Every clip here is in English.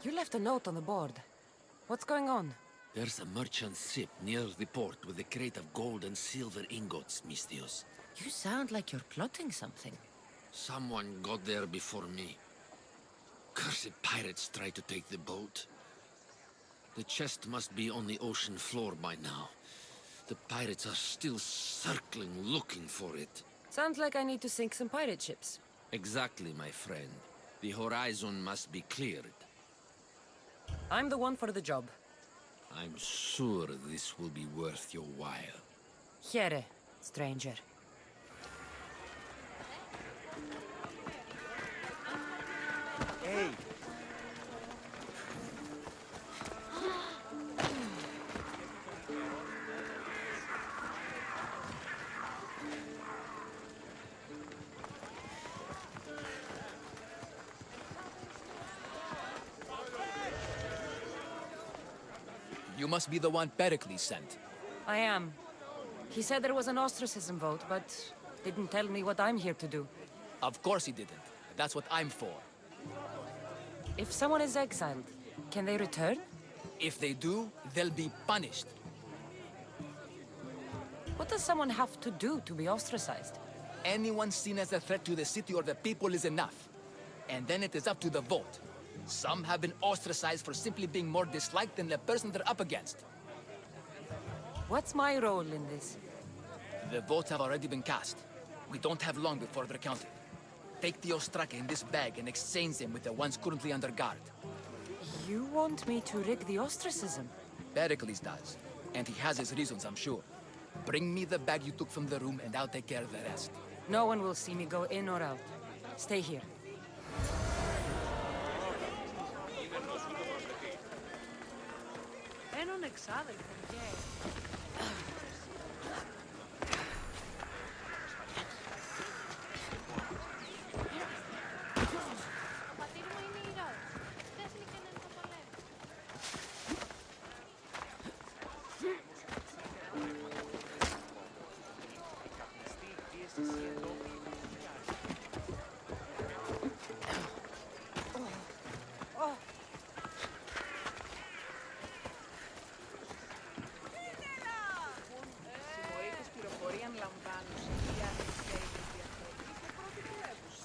You left a note on the board. What's going on? There's a merchant ship near the port with a crate of gold and silver ingots, Mistios. You sound like you're plotting something. Someone got there before me. Cursed pirates tried to take the boat. The chest must be on the ocean floor by now. The pirates are still circling, looking for it. Sounds like I need to sink some pirate ships. Exactly, my friend. The horizon must be cleared. I'm the one for the job. I'm sure this will be worth your while. Here, stranger. Hey! You must be the one Pericles sent. I am. He said there was an ostracism vote, but didn't tell me what I'm here to do. Of course he didn't. That's what I'm for. If someone is exiled, can they return? If they do, they'll be punished. What does someone have to do to be ostracized? Anyone seen as a threat to the city or the people is enough. And then it is up to the vote. Some have been ostracized for simply being more disliked than the person they're up against. What's my role in this? The votes have already been cast. We don't have long before they're counted. Take the Ostraka in this bag and exchange them with the ones currently under guard. You want me to rig the ostracism? Pericles does. And he has his reasons, I'm sure. Bring me the bag you took from the room and I'll take care of the rest. No one will see me go in or out. Stay here.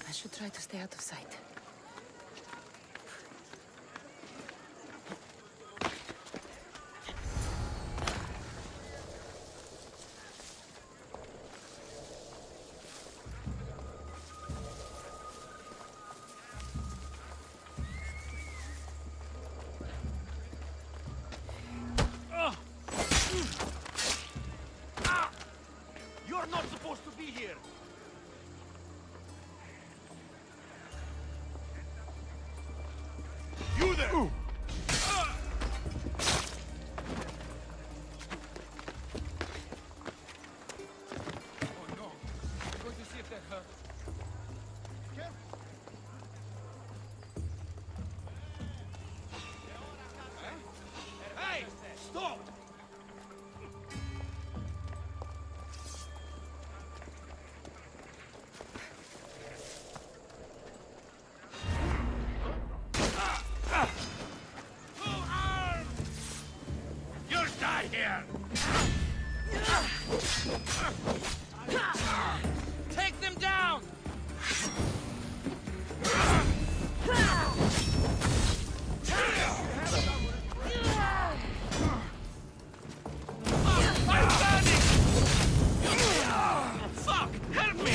I should try to stay out of sight. You're not supposed to be here! You there! Oh no. I'm going to see if that hurt. Careful! Hey! Stop! You'll die here! Take them down! I'm burning! Fuck! Help me!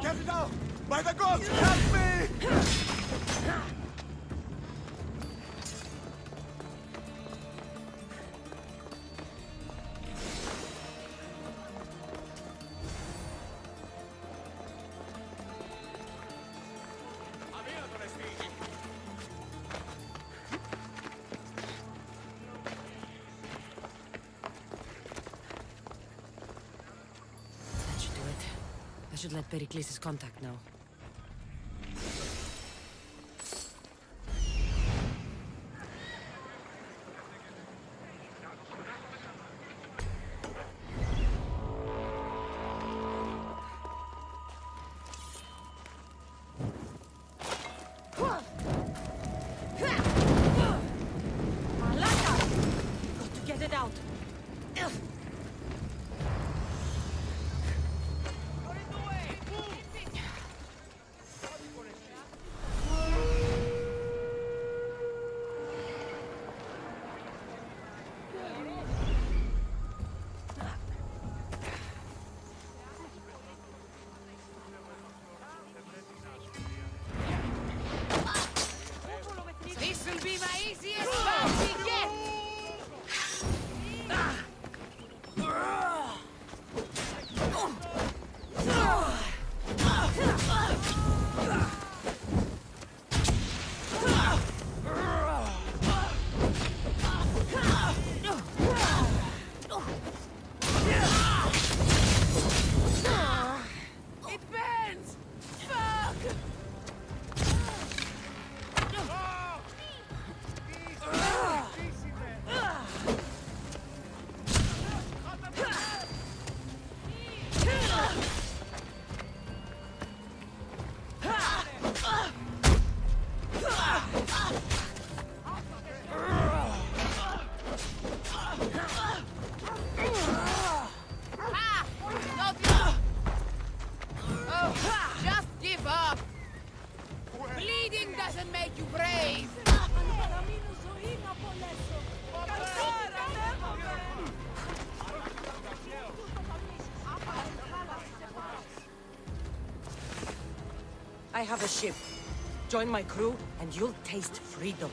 Get it out! By the gods, help me! should let Pericles' contact know. Got to get it out. This'll be my easiest party yet! It burns! Fuck! Ah! Not you! Oh, just give up! Bleeding doesn't make you brave! I have a ship. Join my crew, and you'll taste freedom.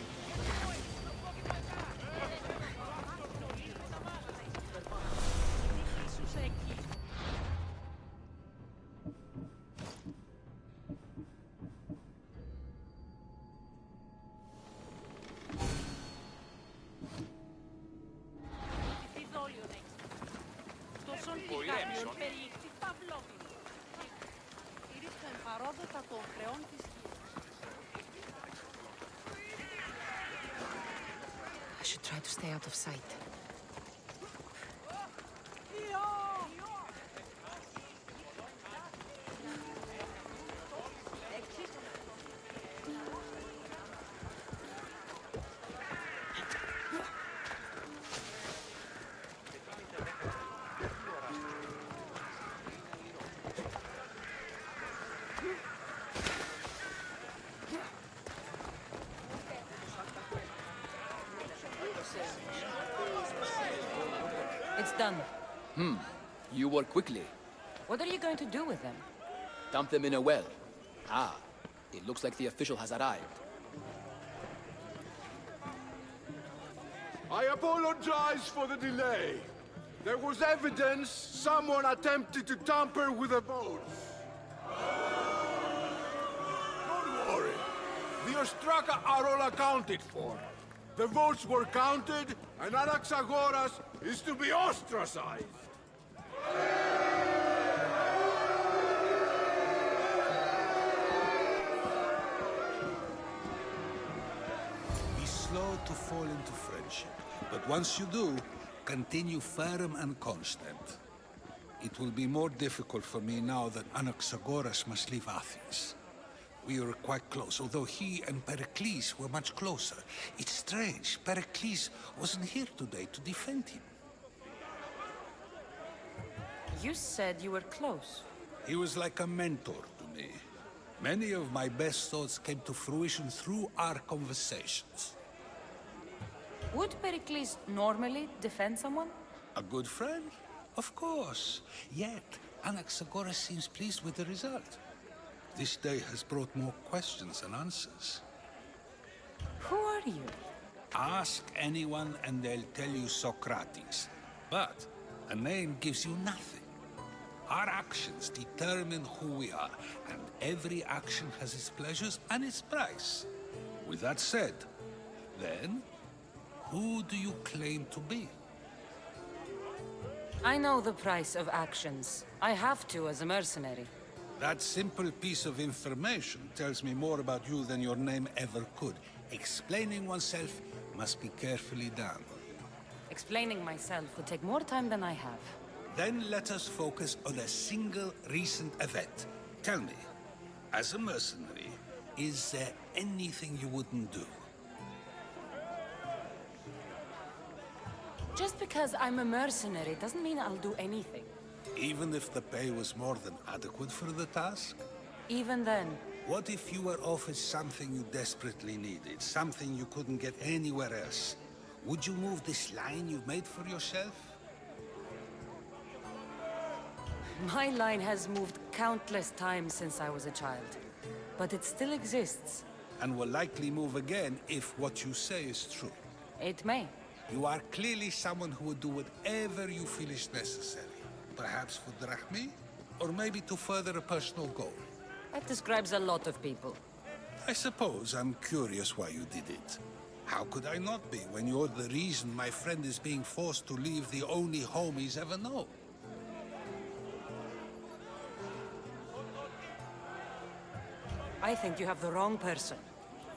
I should try to stay out of sight. It's done. You work quickly. What are you going to do with them? Dump them in a well. Ah, it looks like the official has arrived. I apologize for the delay. There was evidence someone attempted to tamper with the votes. Don't worry. The Ostraka are all accounted for. The votes were counted, and Anaxagoras is to be ostracized. Be slow to fall into friendship, but once you do, continue firm and constant. It will be more difficult for me now that Anaxagoras must leave Athens. We were quite close, although he and Pericles were much closer. It's strange, Pericles wasn't here today to defend him. You said you were close. He was like a mentor to me. Many of my best thoughts came to fruition through our conversations. Would Pericles normally defend someone? A good friend? Of course. Yet, Anaxagoras seems pleased with the result. This day has brought more questions than answers. Who are you? Ask anyone and they'll tell you Socrates. But a name gives you nothing. Our actions determine who we are, and every action has its pleasures and its price. With that said, then, who do you claim to be? I know the price of actions. I have to as a mercenary. That simple piece of information tells me more about you than your name ever could. Explaining oneself must be carefully done. Explaining myself would take more time than I have. Then let us focus on a single recent event. Tell me, as a mercenary, is there anything you wouldn't do? Just because I'm a mercenary doesn't mean I'll do anything. Even if the pay was more than adequate for the task? Even then, What if you were offered something you desperately needed, something you couldn't get anywhere else? Would you move this line you've made for yourself? my line has moved countless times since I was a child. But it still exists. And will likely move again if what you say is true. It may. You are clearly someone who would do whatever you feel is necessary. Perhaps for drachmi, or maybe to further a personal goal. That describes a lot of people. I suppose I'm curious why you did it. How could I not be when you're the reason my friend is being forced to leave the only home he's ever known? I think you have the wrong person.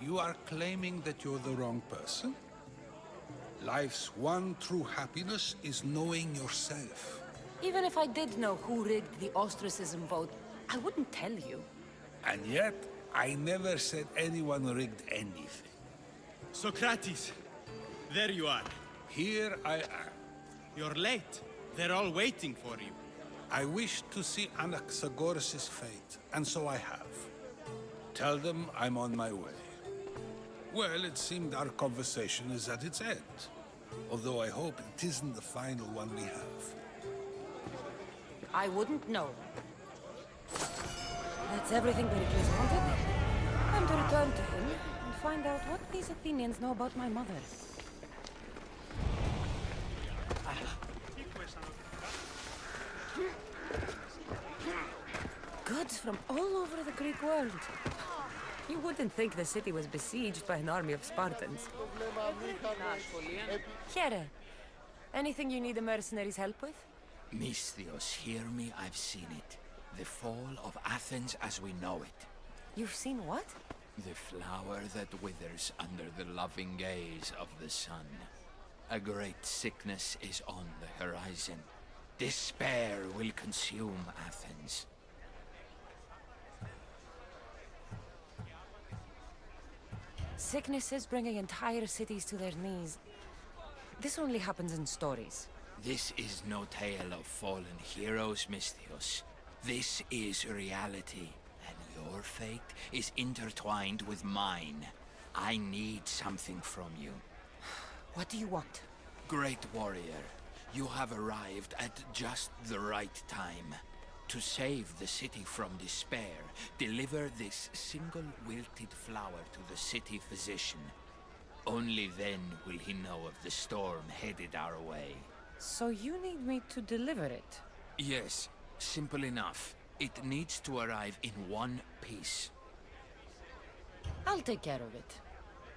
You are claiming that you're the wrong person? Life's one true happiness is knowing yourself. Even if I did know who rigged the ostracism vote, I wouldn't tell you. And yet, I never said anyone rigged anything. Socrates, there you are. Here I am. You're late. They're all waiting for you. I wish to see Anaxagoras' fate, and so I have. Tell them I'm on my way. Well, it seemed our conversation is at its end. Although I hope it isn't the final one we have. I wouldn't know. That's everything Pericles wanted. I'm to return to him and find out what these Athenians know about my mother. Goods from all over the Greek world. You wouldn't think the city was besieged by an army of Spartans. Here. Anything you need a mercenary's help with? Misthios, hear me, I've seen it. The fall of Athens as we know it. You've seen what? The flower that withers under the loving gaze of the sun. A great sickness is on the horizon. Despair will consume Athens. Sickness is bringing entire cities to their knees. This only happens in stories. This is no tale of fallen heroes, Misthios. This is reality, and your fate is intertwined with mine. I need something from you. What do you want? Great warrior, you have arrived at just the right time. To save the city from despair, deliver this single wilted flower to the city physician. Only then will he know of the storm headed our way. So you need me to deliver it? Yes, simple enough. It needs to arrive in one piece. I'll take care of it.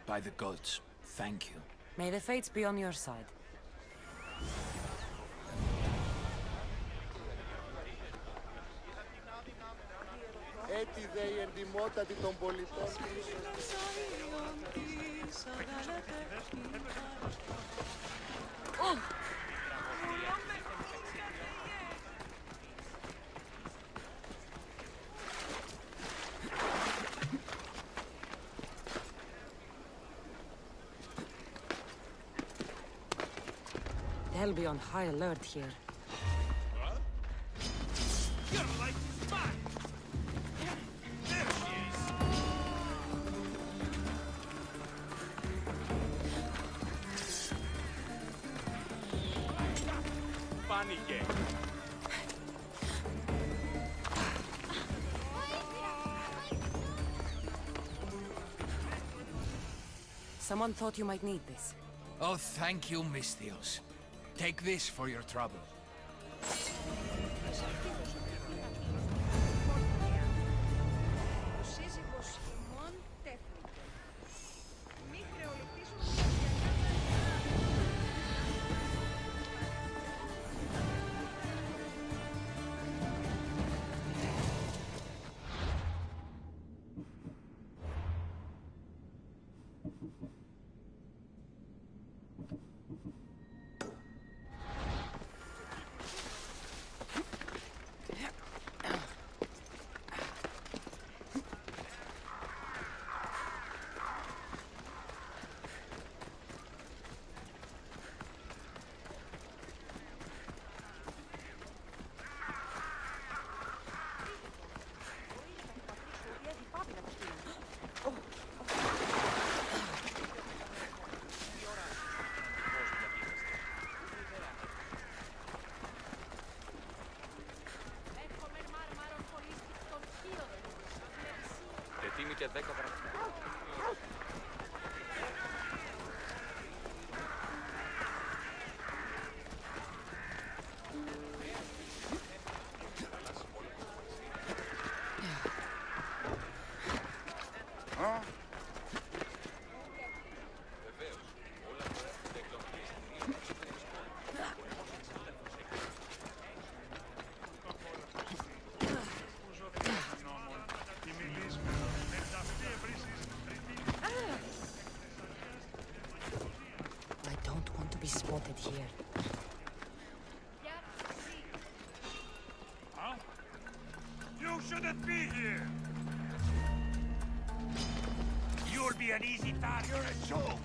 By the gods, thank you. May the fates be on your side. Έτσι δε η εντιμότατη των πολιτών. They'll be on high alert here. Your life is mine! There she is! Funny game. Someone thought you might need this. Oh, thank you, Misthios. Take this for your trouble. Ο σύζυγος ημών τέχνη. Μη χρεολογήσουμε τα και 10 δραχμές. I don't want to be spotted here. Huh? You shouldn't be here! You'll be an easy target. You're a joke!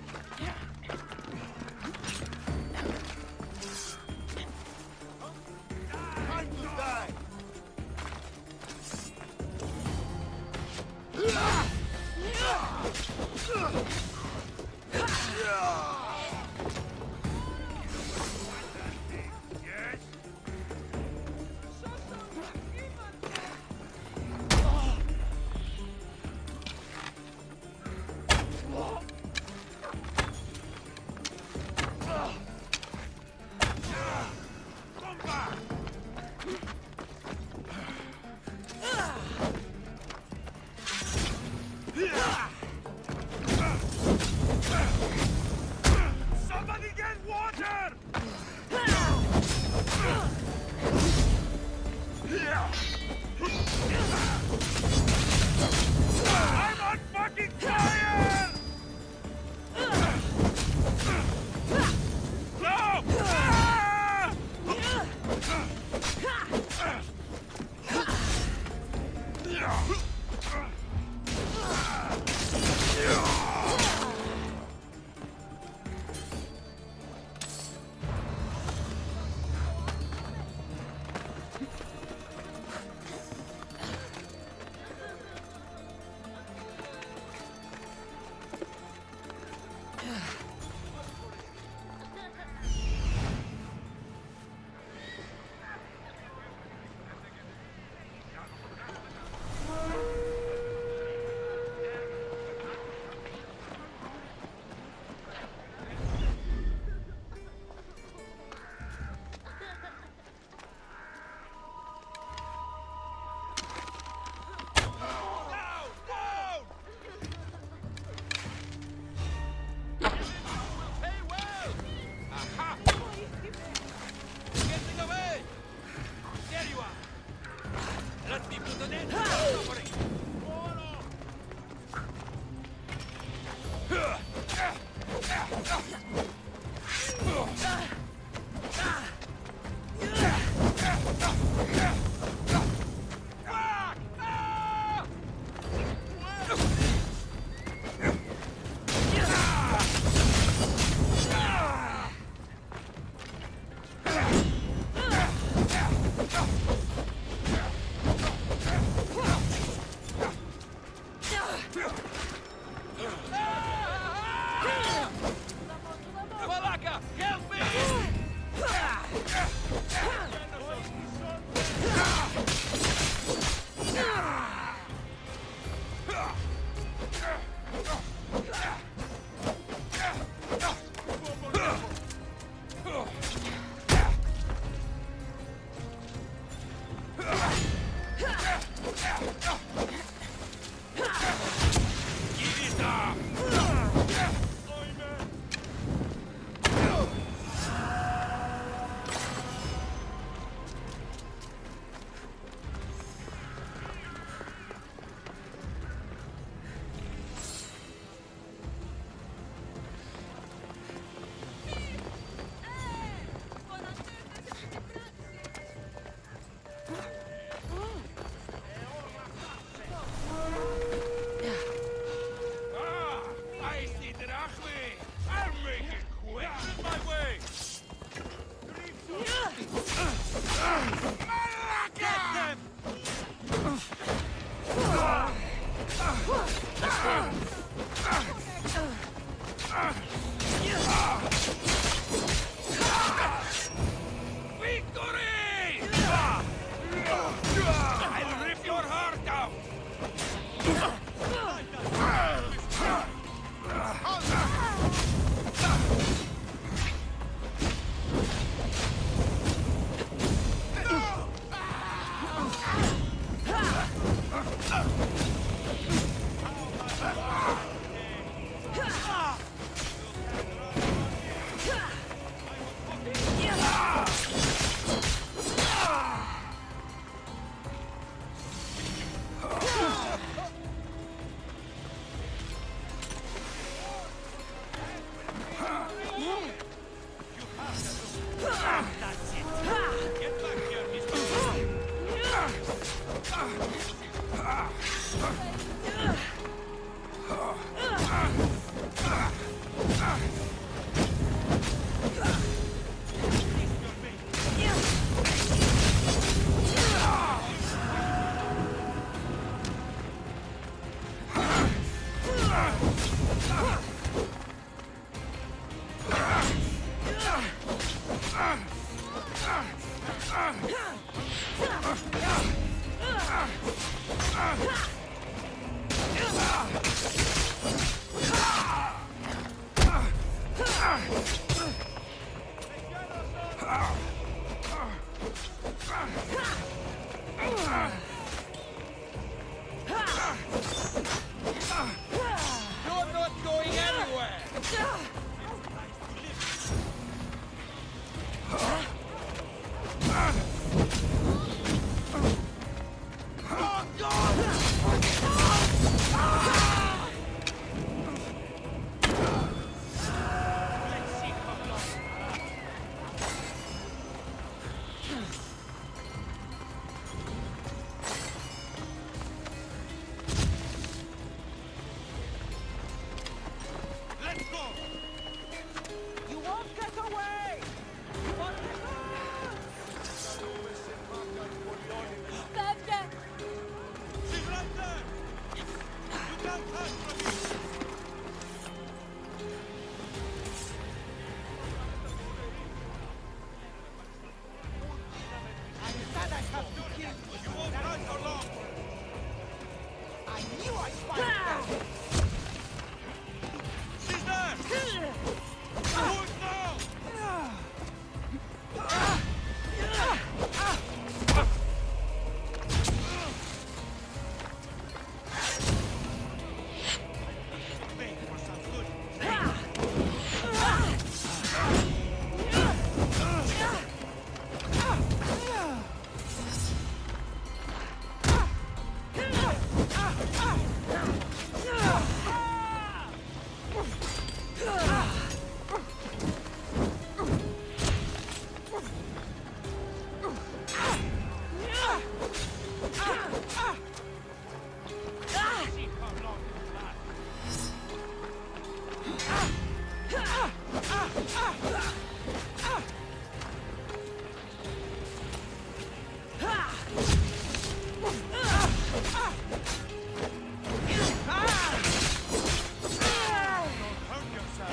Time to die! Yes? Come back! Somebody get water! I'm on fucking fire! No! Ah! You're not going anywhere! Let's go! You won't get away! She's right there! You can't hide from me! I said I have to kill you! You won't hide for long! I knew I spied them! She's there! Hold now! Wait for some good. See how long it lasts. Hurt yourself.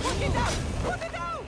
Put it down! Put it down!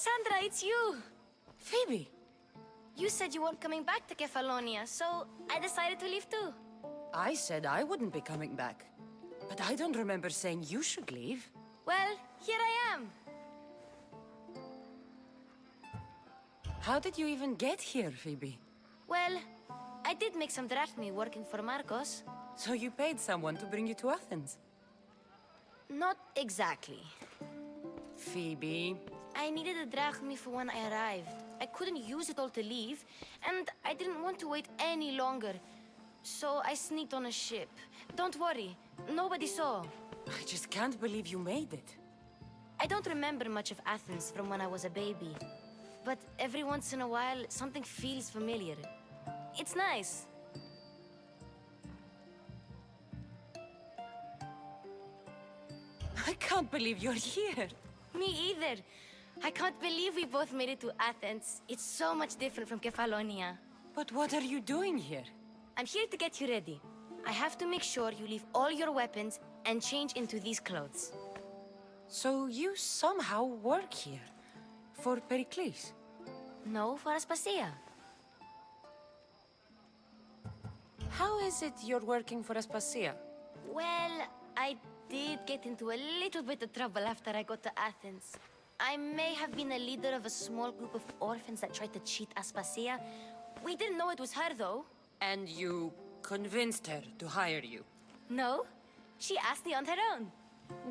Cassandra, it's you! Phoebe! You said you weren't coming back to Kefalonia, so I decided to leave too. I said I wouldn't be coming back. But I don't remember saying you should leave. Well, here I am. How did you even get here, Phoebe? Well, I did make some drachmi working for Marcos. So you paid someone to bring you to Athens? Not exactly. Phoebe... I needed a drachmi for when I arrived. I couldn't use it all to leave, and I didn't want to wait any longer. So I sneaked on a ship. Don't worry, nobody saw. I just can't believe you made it. I don't remember much of Athens from when I was a baby. But every once in a while, something feels familiar. It's nice. I can't believe you're here. Me either. I can't believe we both made it to Athens. It's so much different from Kefalonia. But what are you doing here? I'm here to get you ready. I have to make sure you leave all your weapons and change into these clothes. So you somehow work here? For Pericles? No, for Aspasia. How is it you're working for Aspasia? Well, I did get into a little bit of trouble after I got to Athens. I may have been a leader of a small group of orphans that tried to cheat Aspasia. We didn't know it was her, though. And you convinced her to hire you? No, she asked me on her own.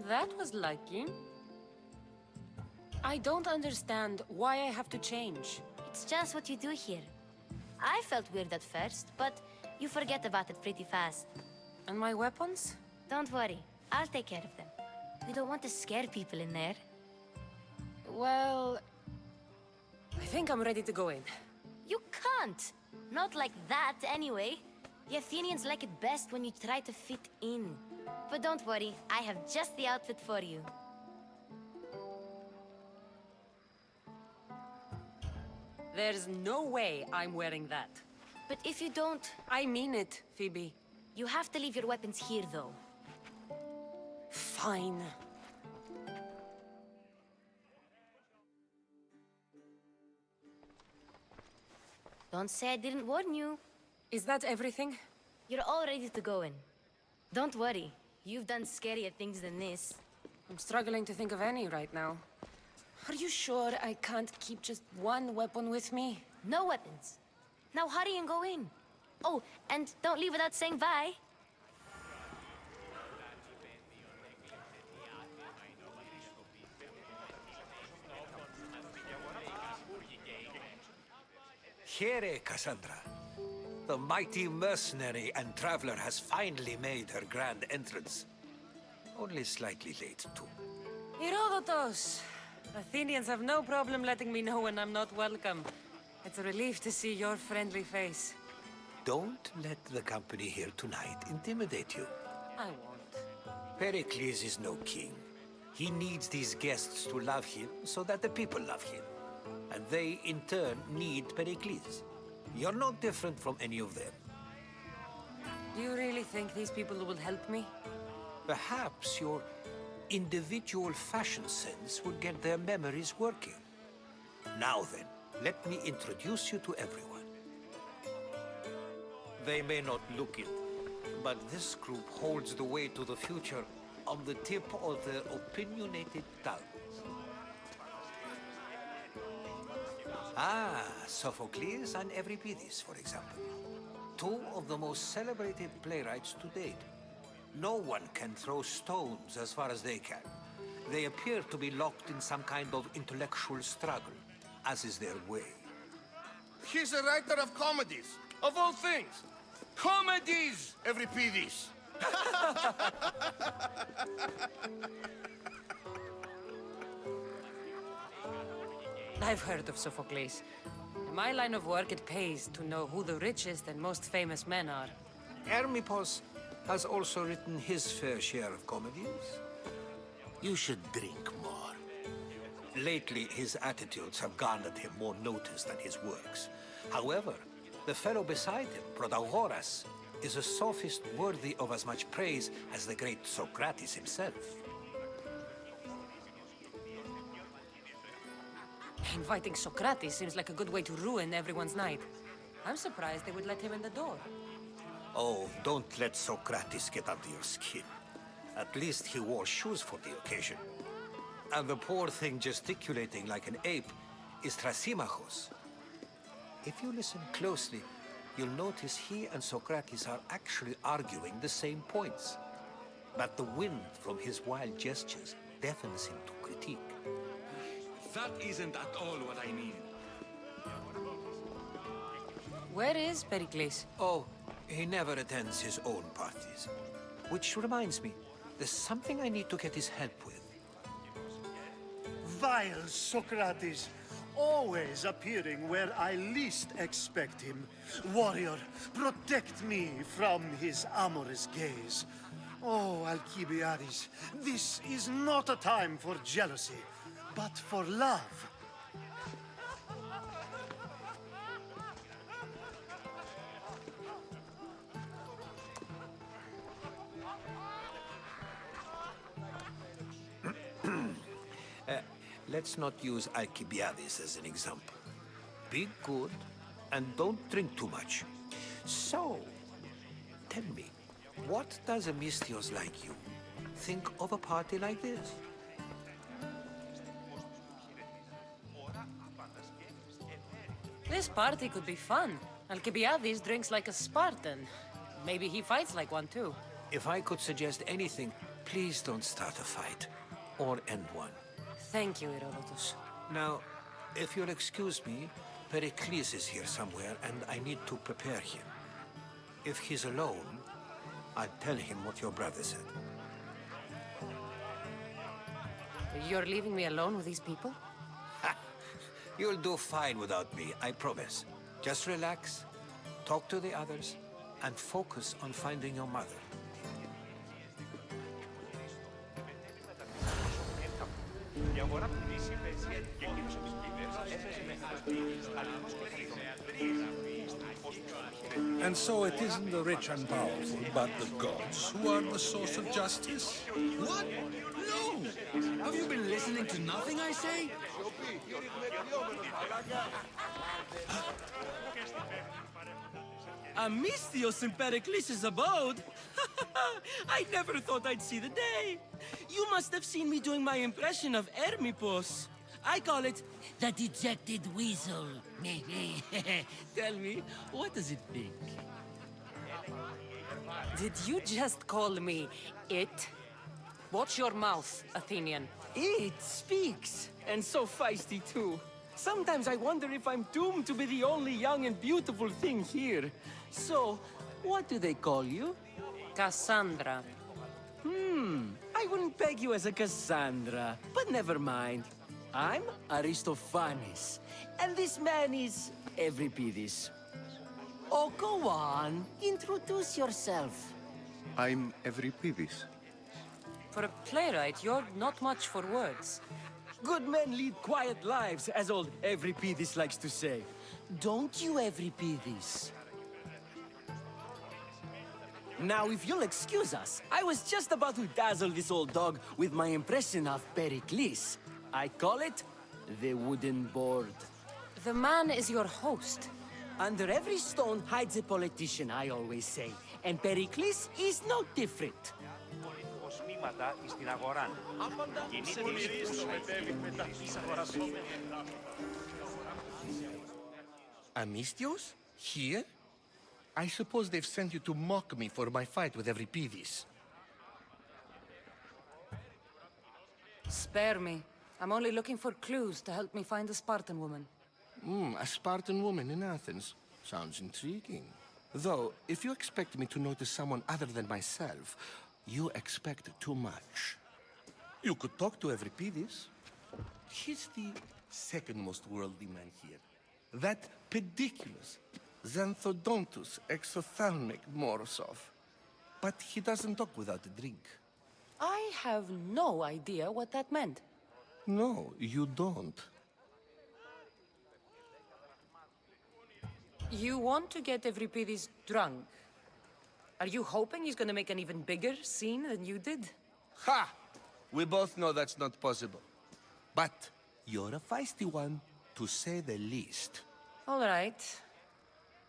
That was lucky. I don't understand why I have to change. It's just what you do here. I felt weird at first, but you forget about it pretty fast. And my weapons? Don't worry, I'll take care of them. We don't want to scare people in there. Well... I think I'm ready to go in. You can't! Not like that, anyway. The Athenians like it best when you try to fit in. But don't worry, I have just the outfit for you. There's no way I'm wearing that. But if you don't... I mean it, Phoebe. You have to leave your weapons here, though. Fine. Don't say I didn't warn you. Is that everything? You're all ready to go in. Don't worry, you've done scarier things than this. I'm struggling to think of any right now. Are you sure I can't keep just one weapon with me? No weapons. Now hurry and go in. Oh, and don't leave without saying bye. Here, Cassandra. The mighty mercenary and traveler has finally made her grand entrance. Only slightly late, too. Herodotos! Athenians have no problem letting me know when I'm not welcome. It's a relief to see your friendly face. Don't let the company here tonight intimidate you. I won't. Pericles is no king. He needs these guests to love him so that the people love him. And they, in turn, need Pericles. You're no different from any of them. Do you really think these people will help me? Perhaps your individual fashion sense would get their memories working. Now then, let me introduce you to everyone. They may not look it, but this group holds the way to the future on the tip of their opinionated tongues. Ah, Sophocles and Euripides, for example. Two of the most celebrated playwrights to date. No one can throw stones as far as they can. They appear to be locked in some kind of intellectual struggle, as is their way. He's a writer of comedies, of all things. Comedies, Euripides. I've heard of Sophocles. In my line of work, it pays to know who the richest and most famous men are. Hermippos has also written his fair share of comedies. You should drink more. Lately, his attitudes have garnered him more notice than his works. However, the fellow beside him, Protagoras, is a sophist worthy of as much praise as the great Socrates himself. Inviting Socrates seems like a good way to ruin everyone's night. I'm surprised they would let him in the door. Oh, don't let Socrates get under your skin. At least he wore shoes for the occasion. And the poor thing gesticulating like an ape is Thrasymachos. If you listen closely, you'll notice he and Socrates are actually arguing the same points. But the wind from his wild gestures deafens him to critique. That isn't at all what I mean. Where is Pericles? Oh, he never attends his own parties. Which reminds me, there's something I need to get his help with. Vile Socrates, always appearing where I least expect him. Warrior, protect me from his amorous gaze. Oh, Alcibiades, this is not a time for jealousy, but for love. Let's not use Alcibiades as an example. Be good and don't drink too much. So, tell me, what does a Misthios like you think of a party like this? This party could be fun. Alcibiades drinks like a Spartan. Maybe he fights like one too. If I could suggest anything, please don't start a fight or end one. Thank you, Herodotus. Now, if you'll excuse me, Pericles is here somewhere and I need to prepare him. If he's alone, I'll tell him what your brother said. You're leaving me alone with these people? You'll do fine without me, I promise. Just relax, talk to the others, and focus on finding your mother. And so it isn't the rich and powerful, but the gods who are the source of justice? What? No! Have you been listening to nothing I say? A Misthios in Pericles' abode? I never thought I'd see the day. You must have seen me doing my impression of Hermippos. I call it the dejected weasel. Tell me, what does it think? Did you just call me it? Watch your mouth, Athenian. It speaks, and so feisty too. Sometimes I wonder if I'm doomed to be the only young and beautiful thing here. So, what do they call you? Cassandra. I wouldn't peg you as a Cassandra, but never mind. I'm Aristophanes, and this man is Euripides. Oh, go on. Introduce yourself. I'm Euripides. For a playwright, you're not much for words. Good men lead quiet lives, as old Euripides likes to say. Don't you, Euripides? Now, if you'll excuse us, I was just about to dazzle this old dog with my impression of Pericles. I call it the wooden board. The man is your host. Under every stone hides a politician, I always say. And Pericles is no different. Misthios? Here? I suppose they've sent you to mock me for my fight with Euripides. Spare me. I'm only looking for clues to help me find a Spartan woman. A Spartan woman in Athens. Sounds intriguing. Though, if you expect me to notice someone other than myself, you expect too much. You could talk to Euripides. He's the second most worldly man here. That pediculous, xanthodontus exophthalmic Morosov. But he doesn't talk without a drink. I have no idea what that meant. No, you don't. You want to get Euripides drunk? Are you hoping he's gonna make an even bigger scene than you did? Ha! We both know that's not possible. But you're a feisty one. to say the least. All right.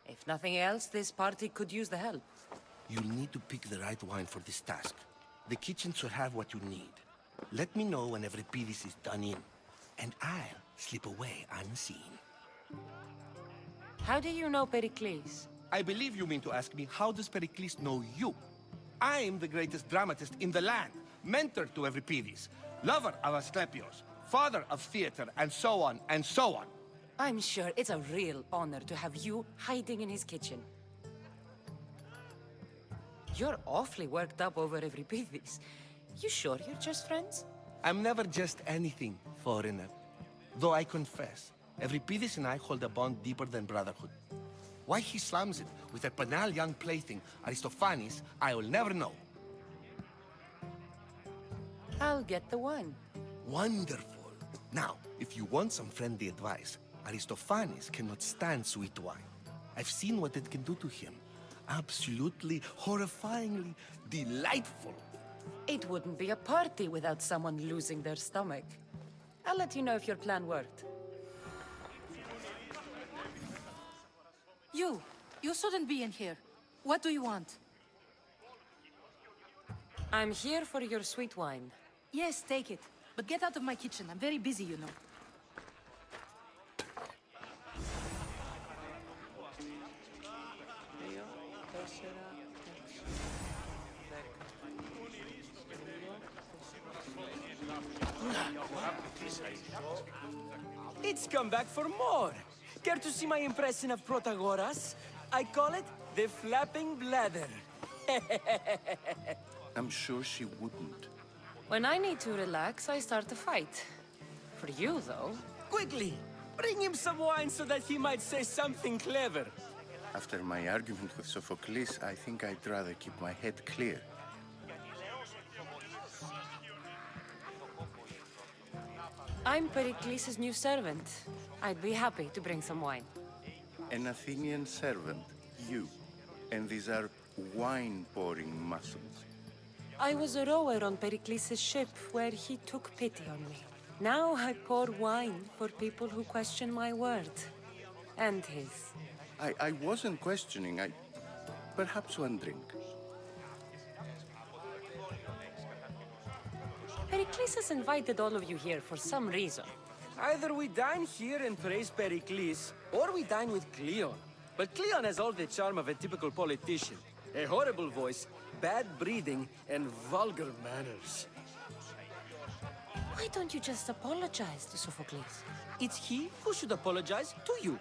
If nothing else, this party could use the help. You'll need to pick the right wine for this task. The kitchen should have what you need. Let me know whenever Epidis is done in, and I'll slip away unseen. How do you know Pericles? I believe you mean to ask me, how does Pericles know you? I'm the greatest dramatist in the land, mentor to Euripides, lover of Asclepios, father of theater, and so on, and so on. I'm sure it's a real honor to have you hiding in his kitchen. You're awfully worked up over Euripides. You sure you're just friends? I'm never just anything, foreigner. Though I confess, Euripides and I hold a bond deeper than brotherhood. Why he slams it with a banal young plaything, Aristophanes, I will never know. I'll get the wine. Wonderful. Now, if you want some friendly advice, Aristophanes cannot stand sweet wine. I've seen what it can do to him. Absolutely, horrifyingly delightful. It wouldn't be a party without someone losing their stomach. I'll let you know if your plan worked. You shouldn't be in here. What do you want? I'm here for your sweet wine. Yes, take it. But get out of my kitchen. I'm very busy, you know. It's come back for more. Care to see my impression of Protagoras? I call it the flapping bladder. I'm sure she wouldn't. When I need to relax, I start a fight. For you, though. Quickly, bring him some wine so that he might say something clever. After my argument with Sophocles, I think I'd rather keep my head clear. I'm Pericles' new servant. I'd be happy to bring some wine. An Athenian servant, you. And these are wine-pouring muscles. I was a rower on Pericles' ship where he took pity on me. Now I pour wine for people who question my word. And his. I wasn't questioning. Perhaps one drink. Pericles has invited all of you here for some reason. Either we dine here and praise Pericles, or we dine with Cleon. But Cleon has all the charm of a typical politician. A horrible voice, bad breeding, and vulgar manners. Why don't you just apologize to Sophocles? It's he who should apologize to you.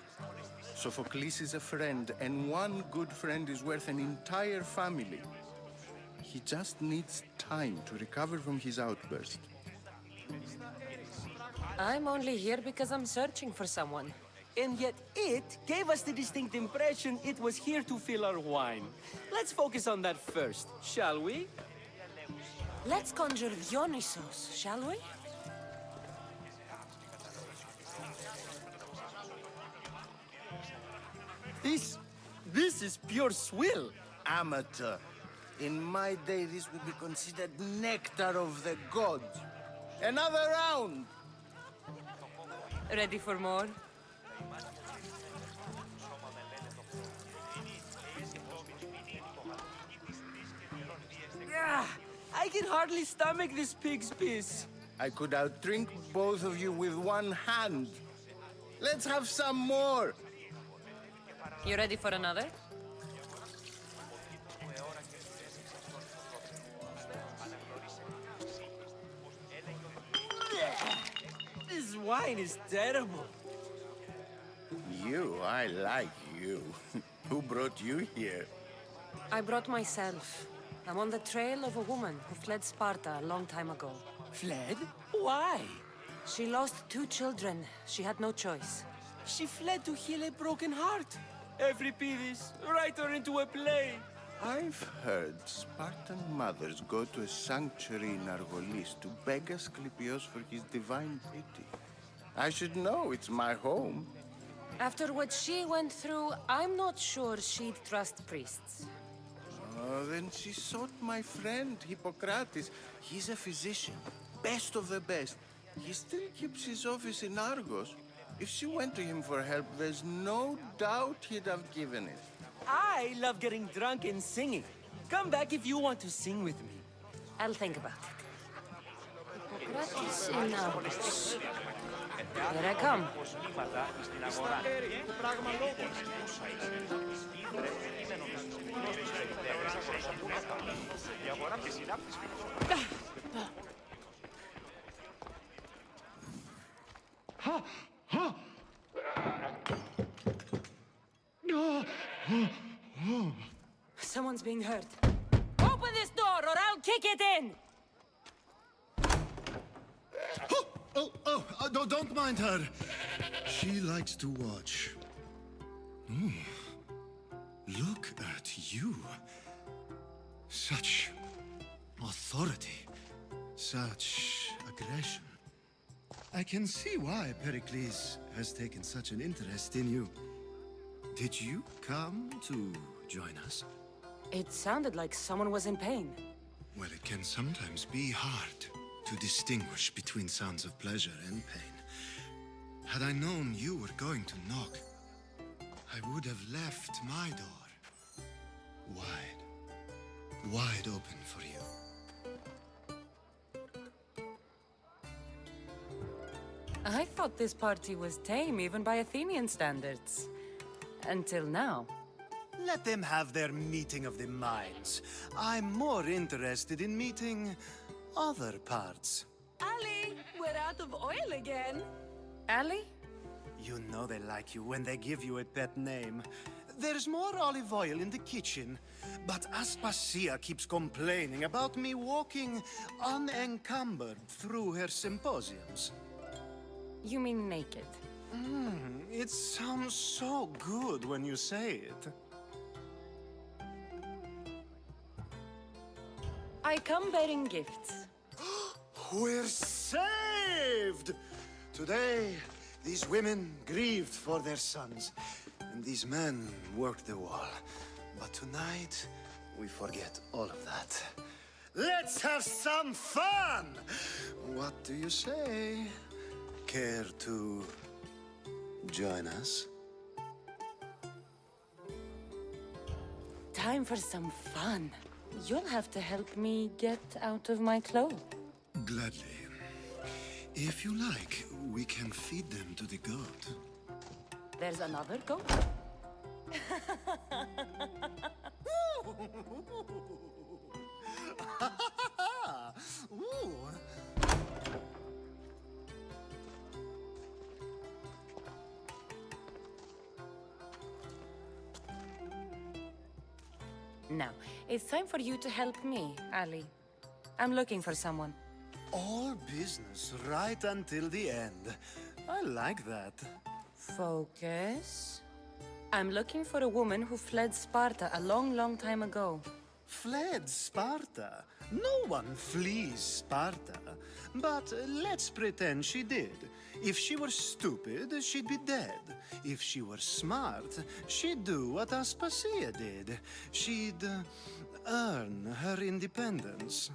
Sophocles is a friend, and one good friend is worth an entire family. He just needs time to recover from his outburst. I'm only here because I'm searching for someone. And yet it gave us the distinct impression it was here to fill our wine. Let's focus on that first, shall we? Let's conjure Dionysos, shall we? This is pure swill. Amateur. In my day, this would be considered nectar of the gods. Another round! Ready for more? I can hardly stomach this pig's piss. I could outdrink both of you with one hand. Let's have some more! You ready for another? This wine is terrible. I like you. Who brought you here? I brought myself. I'm on the trail of a woman who fled Sparta a long time ago. Fled? Why? She lost 2 children. She had no choice. She fled to heal a broken heart. Euripides, write her into a play. I've heard Spartan mothers go to a sanctuary in Argolis to beg Asclepios for his divine pity. I should know, it's my home. After what she went through, I'm not sure she'd trust priests. Oh, then she sought my friend, Hippocrates. He's a physician, best of the best. He still keeps his office in Argos. If she went to him for help, there's no doubt he'd have given it. I love getting drunk and singing. Come back if you want to sing with me. I'll think about it. Hippocrates in Argos. Here I come. Someone's being hurt. Open this door or I'll kick it in! No, don't mind her. She likes to watch. Look at you. Such authority. Such aggression. I can see why Pericles has taken such an interest in you. Did you come to join us? It sounded like someone was in pain. Well, it can sometimes be hard to distinguish between sounds of pleasure and pain. Had I known you were going to knock, I would have left my door wide open for you. I thought this party was tame even by Athenian standards. Until now. Let them have their meeting of the minds. I'm more interested in meeting other parts. Ali, we're out of oil again. Ali? You know they like you when they give you a pet name. There's more olive oil in the kitchen, but Aspasia keeps complaining about me walking unencumbered through her symposiums. You mean naked? It sounds so good when you say it. I come bearing gifts. We're saved! Today, these women grieved for their sons, and these men worked the wall. But tonight, we forget all of that. Let's have some fun! What do you say? Care to join us? Time for some fun. You'll have to help me get out of my clothes. Gladly. If you like, we can feed them to the goat. There's another goat? Ooh. Now, it's time for you to help me, Ali. I'm looking for someone. All business right until the end. I like that. Focus. I'm looking for a woman who fled Sparta a long, long time ago. Fled Sparta? No one flees Sparta. But let's pretend she did. If she were stupid, she'd be dead. If she were smart, she'd do what Aspasia did. She'd earn her independence.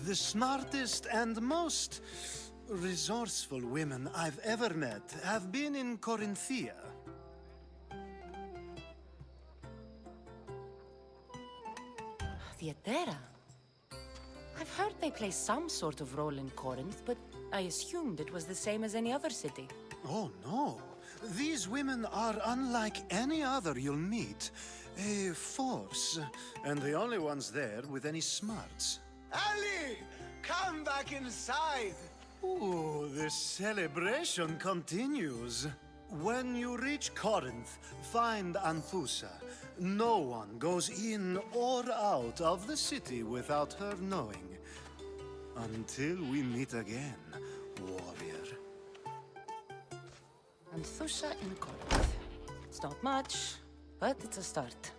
The smartest and most resourceful women I've ever met have been in Corinthia. Theatera. I've heard they play some sort of role in Corinth, but I assumed it was the same as any other city. Oh, no. These women are unlike any other you'll meet. A force, and the only ones there with any smarts. Ali! Come back inside! Ooh, the celebration continues. When you reach Corinth, find Anthusa. No one goes in or out of the city without her knowing. Until we meet again, warrior. Anthusa in Corinth. It's not much, but it's a start.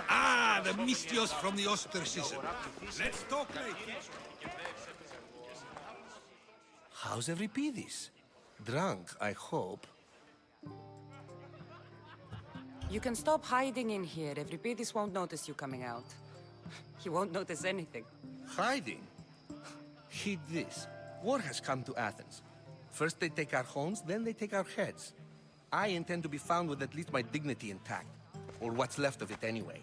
Ah, the Mystios from the ostracism. Let's talk later. How's Euripides? Drunk, I hope. You can stop hiding in here. Euripides won't notice you coming out. He won't notice anything. Hiding? Heed this. War has come to Athens. First they take our homes, then they take our heads. I intend to be found with at least my dignity intact. Or what's left of it anyway.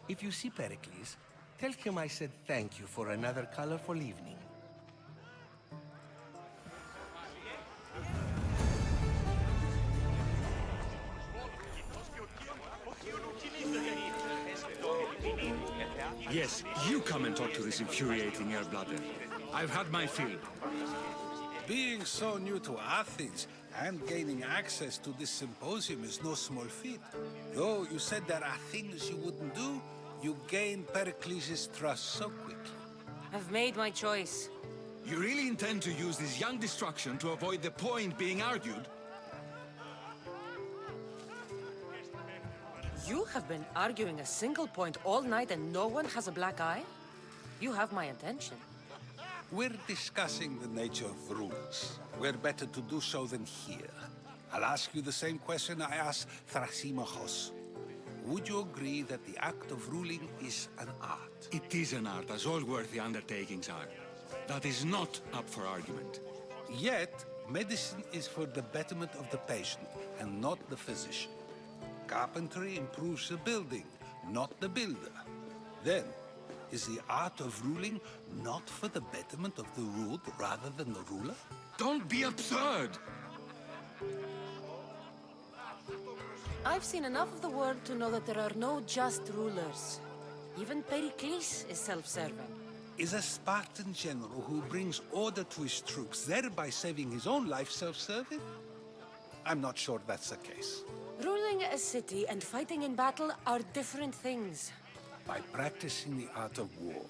If you see Pericles, tell him I said thank you for another colorful evening. Yes, you come and talk to this infuriating airbladder. I've had my fill. Being so new to Athens and gaining access to this symposium is no small feat. Though you said there are things you wouldn't do, you gain Pericles' trust so quickly. I've made my choice. You really intend to use this young destruction to avoid the point being argued? You have been arguing a single point all night and no one has a black eye? You have my attention. We're discussing the nature of rules. We're better to do so than here. I'll ask you the same question I asked Thrasymachos. Would you agree that the act of ruling is an art? It is an art, as all worthy undertakings are. That is not up for argument. Yet, medicine is for the betterment of the patient and not the physician. Carpentry improves the building, not the builder. Then, is the art of ruling not for the betterment of the ruled rather than the ruler? Don't be absurd! I've seen enough of the world to know that there are no just rulers. Even Pericles is self-serving. Is a Spartan general who brings order to his troops, thereby saving his own life, self-serving? I'm not sure that's the case. Ruling a city and fighting in battle are different things. By practicing the art of war,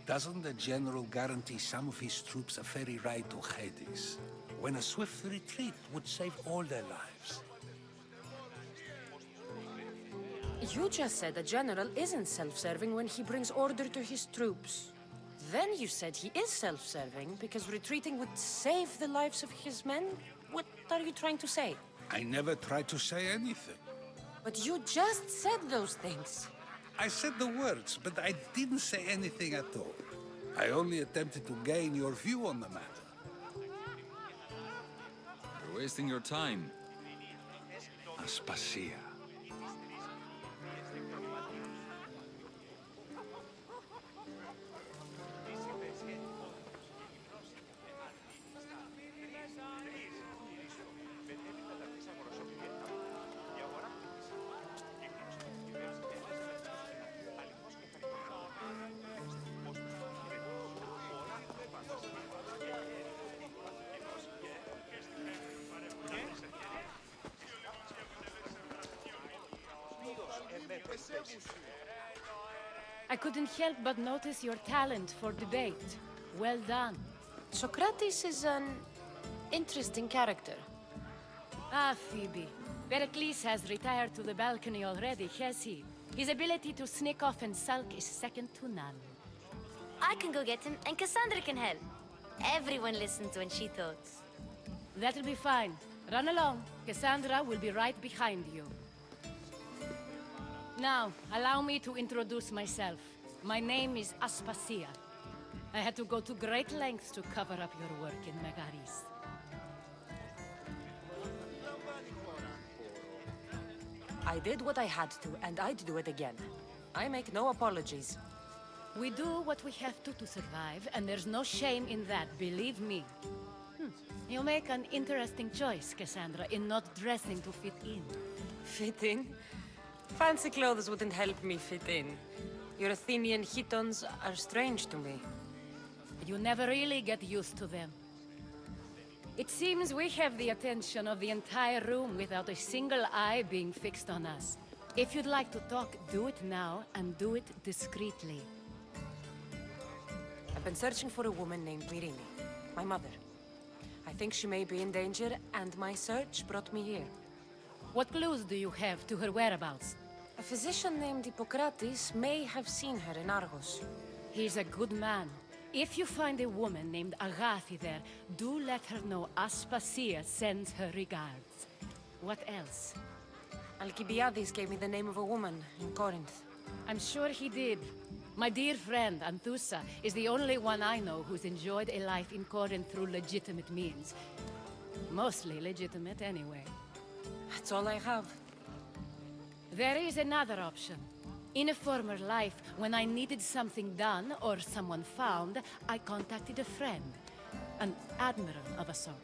doesn't the general guarantee some of his troops a ferry ride to Hades, when a swift retreat would save all their lives? You just said a general isn't self-serving when he brings order to his troops. Then you said he is self-serving because retreating would save the lives of his men? What are you trying to say? I never tried to say anything. But you just said those things. I said the words, but I didn't say anything at all. I only attempted to gain your view on the matter. You're wasting your time. Aspasia. I couldn't help but notice your talent for debate. Well done. Socrates is an interesting character. Ah, Phoebe. Pericles has retired to the balcony already, has he? His ability to sneak off and sulk is second to none. I can go get him, and Cassandra can help. Everyone listens when she talks. That'll be fine. Run along. Cassandra will be right behind you. Now, allow me to introduce myself. My name is Aspasia. I had to go to great lengths to cover up your work in Megaris. I did what I had to, and I'd do it again. I make no apologies. We do what we have to survive, and there's no shame in that, believe me. You make an interesting choice, Cassandra, in not dressing to fit in. Fit in? Fancy clothes wouldn't help me fit in. Your Athenian chitons are strange to me. You never really get used to them. It seems we have the attention of the entire room without a single eye being fixed on us. If you'd like to talk, do it now, and do it discreetly. I've been searching for a woman named Myrine, my mother. I think she may be in danger, and my search brought me here. What clues do you have to her whereabouts? A physician named Hippocrates may have seen her in Argos. He's a good man. If you find a woman named Agathi there, do let her know Aspasia sends her regards. What else? Alcibiades gave me the name of a woman in Corinth. I'm sure he did. My dear friend, Anthusa, is the only one I know who's enjoyed a life in Corinth through legitimate means. Mostly legitimate, anyway. That's all I have. There is another option. In a former life, when I needed something done or someone found, I contacted a friend. An admiral of a sort.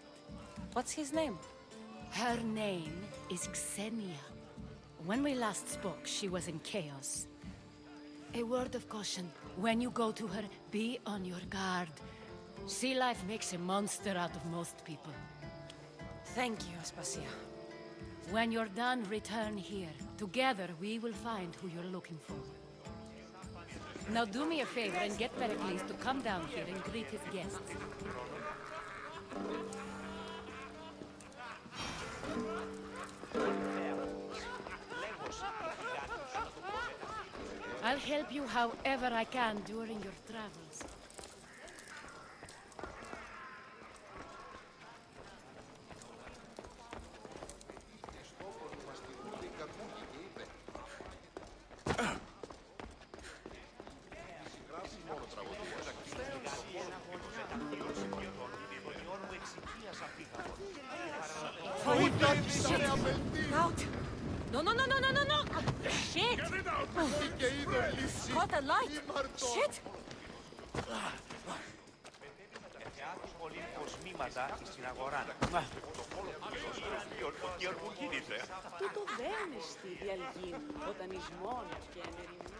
What's his name? Her name is Xenia. When we last spoke, she was in chaos. A word of caution. When you go to her, be on your guard. Sea life makes a monster out of most people. Thank you, Aspasia. When you're done, return here. Together, we will find who you're looking for. Now do me a favor and get Pericles to come down here and greet his guests. I'll help you however I can during your travels. Out! No, no, no, no, no, no, no! Shit! Caught a light! Shit! Τούτο δεν εστί διαλγήν όταν εις μόνος και ενερημούν.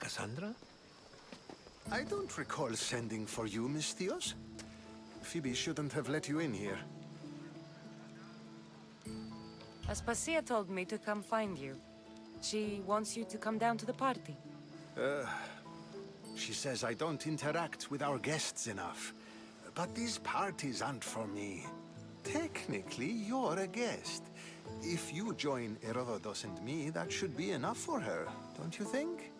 Cassandra? I don't recall sending for you, Miss Theos. Phoebe shouldn't have let you in here. Aspasia told me to come find you. She wants you to come down to the party. She says I don't interact with our guests enough. But these parties aren't for me. Technically, you're a guest. If you join Herodotus and me, that should be enough for her, don't you think?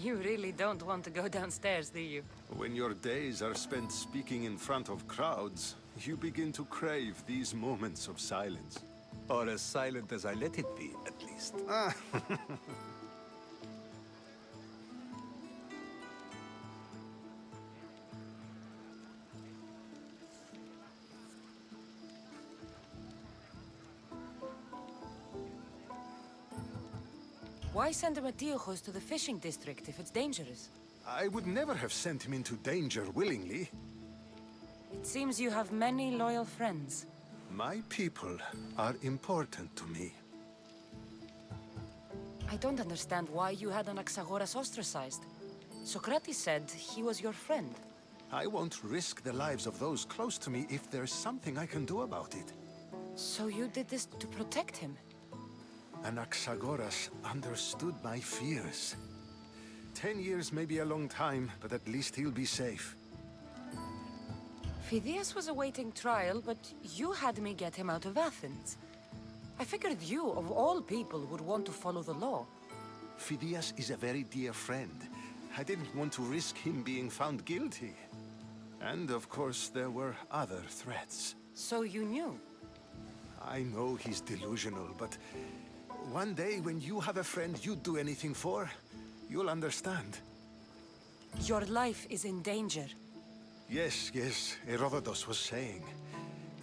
You really don't want to go downstairs, do you? When your days are spent speaking in front of crowds, you begin to crave these moments of silence. Or as silent as I let it be, at least. Why send Metiochos to the fishing district if it's dangerous? I would never have sent him into danger willingly. It seems you have many loyal friends. My people are important to me. I don't understand why you had Anaxagoras ostracized. Socrates said he was your friend. I won't risk the lives of those close to me if there's something I can do about it. So you did this to protect him? Anaxagoras understood my fears. 10 years may be a long time, but at least he'll be safe. Phidias was awaiting trial, but you had me get him out of Athens. I figured you, of all people, would want to follow the law. Phidias is a very dear friend. I didn't want to risk him being found guilty. And, of course, there were other threats. So you knew? I know he's delusional, but one day when you have a friend you'd do anything for, you'll understand. Your life is in danger. Yes, Herodotus was saying.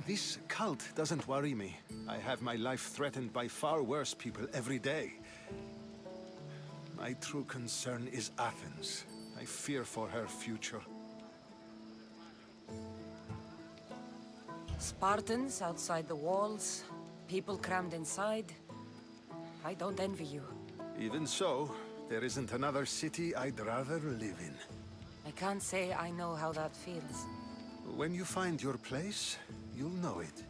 This cult doesn't worry me. I have my life threatened by far worse people every day. My true concern is Athens. I fear for her future. Spartans outside the walls, people crammed inside. I don't envy you. Even so, there isn't another city I'd rather live in. I can't say I know how that feels. When you find your place, you'll know it.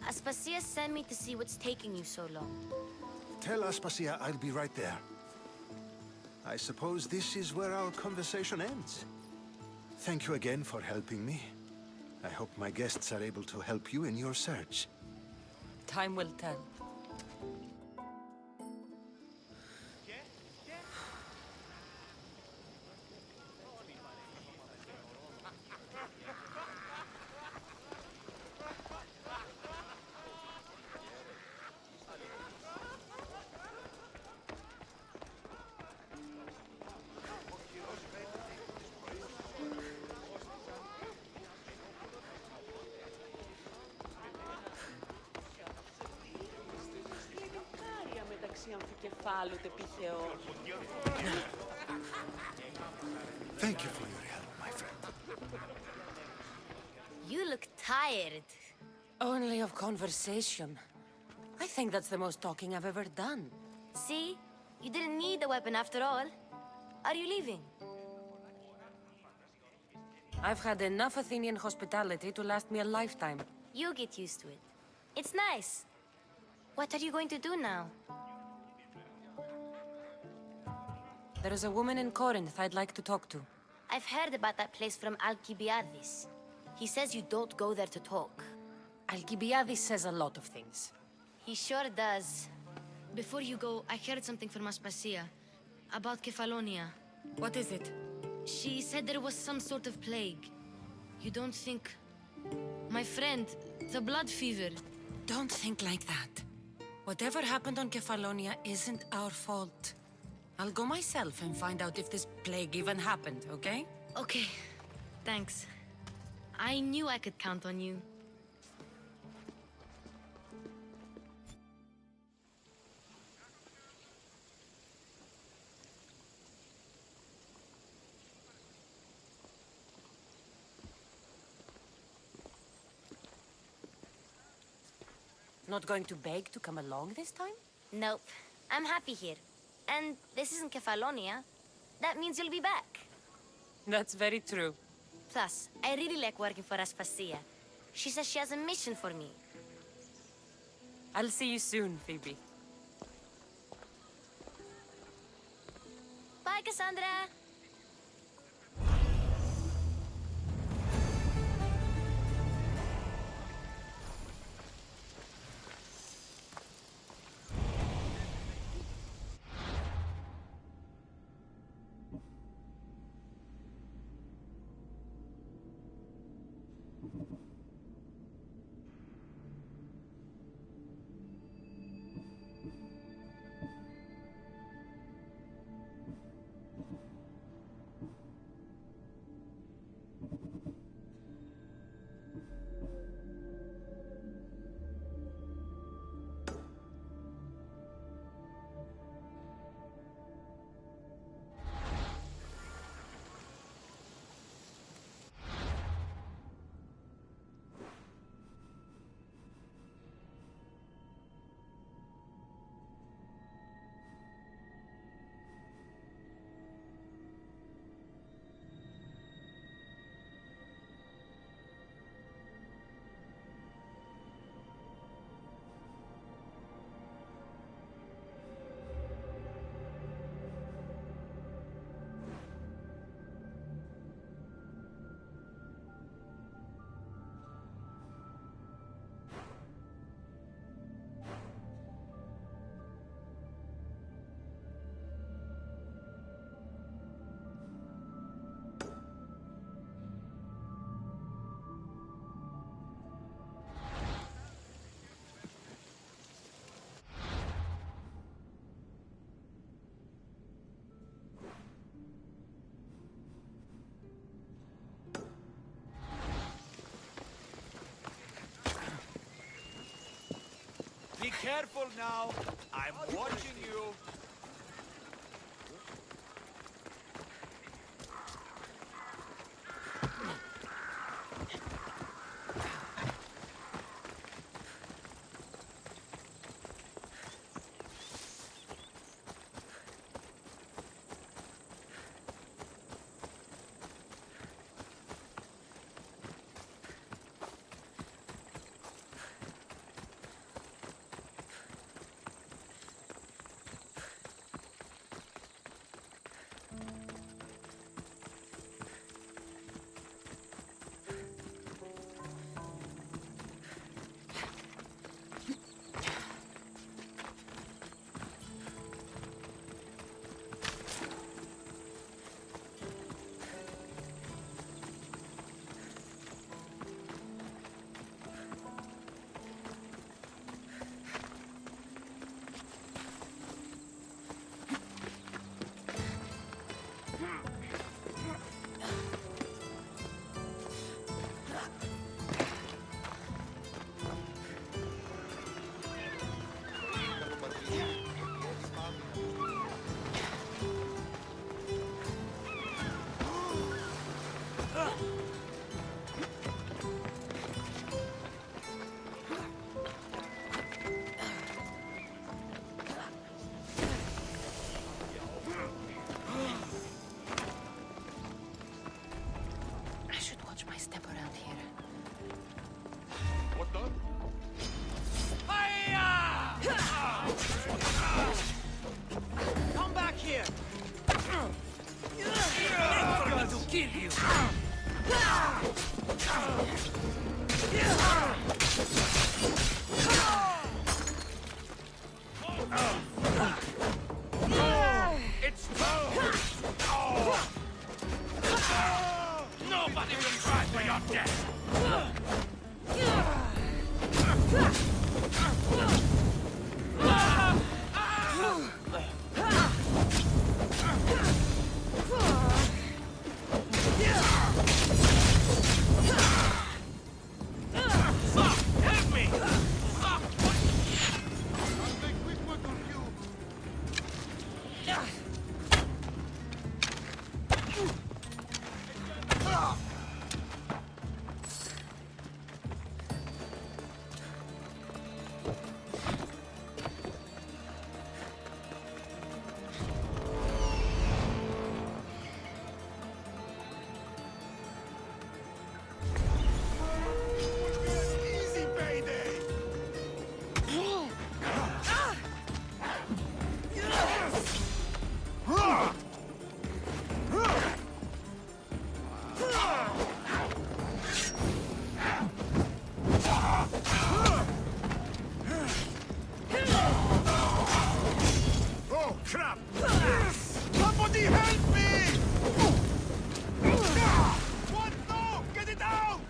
Aspasia sent me to see what's taking you so long. Tell Aspasia I'll be right there. I suppose this is where our conversation ends. Thank you again for helping me. I hope my guests are able to help you in your search. Time will tell. Thank you for your help, my friend. You look tired. Only of conversation. I think that's the most talking I've ever done. See? You didn't need the weapon after all. Are you leaving? I've had enough Athenian hospitality to last me a lifetime. You get used to it. It's nice. What are you going to do now? There is a woman in Corinth I'd like to talk to. I've heard about that place from Alcibiades. He says you don't go there to talk. Alcibiades says a lot of things. He sure does. Before you go, I heard something from Aspasia. About Kefalonia. What is it? She said there was some sort of plague. You don't think... My friend, the blood fever. Don't think like that. Whatever happened on Kefalonia isn't our fault. I'll go myself and find out if this plague even happened, okay? Okay. Thanks. I knew I could count on you. Not going to beg to come along this time? Nope. I'm happy here. And this isn't Kefalonia. That means you'll be back. That's very true. Plus, I really like working for Aspasia. She says she has a mission for me. I'll see you soon, Phoebe. Bye, Cassandra! Be careful now. I'm watching you. kill you! It's nobody will cry for your death! Help me! Crap! Somebody help me! What? No! Get it out!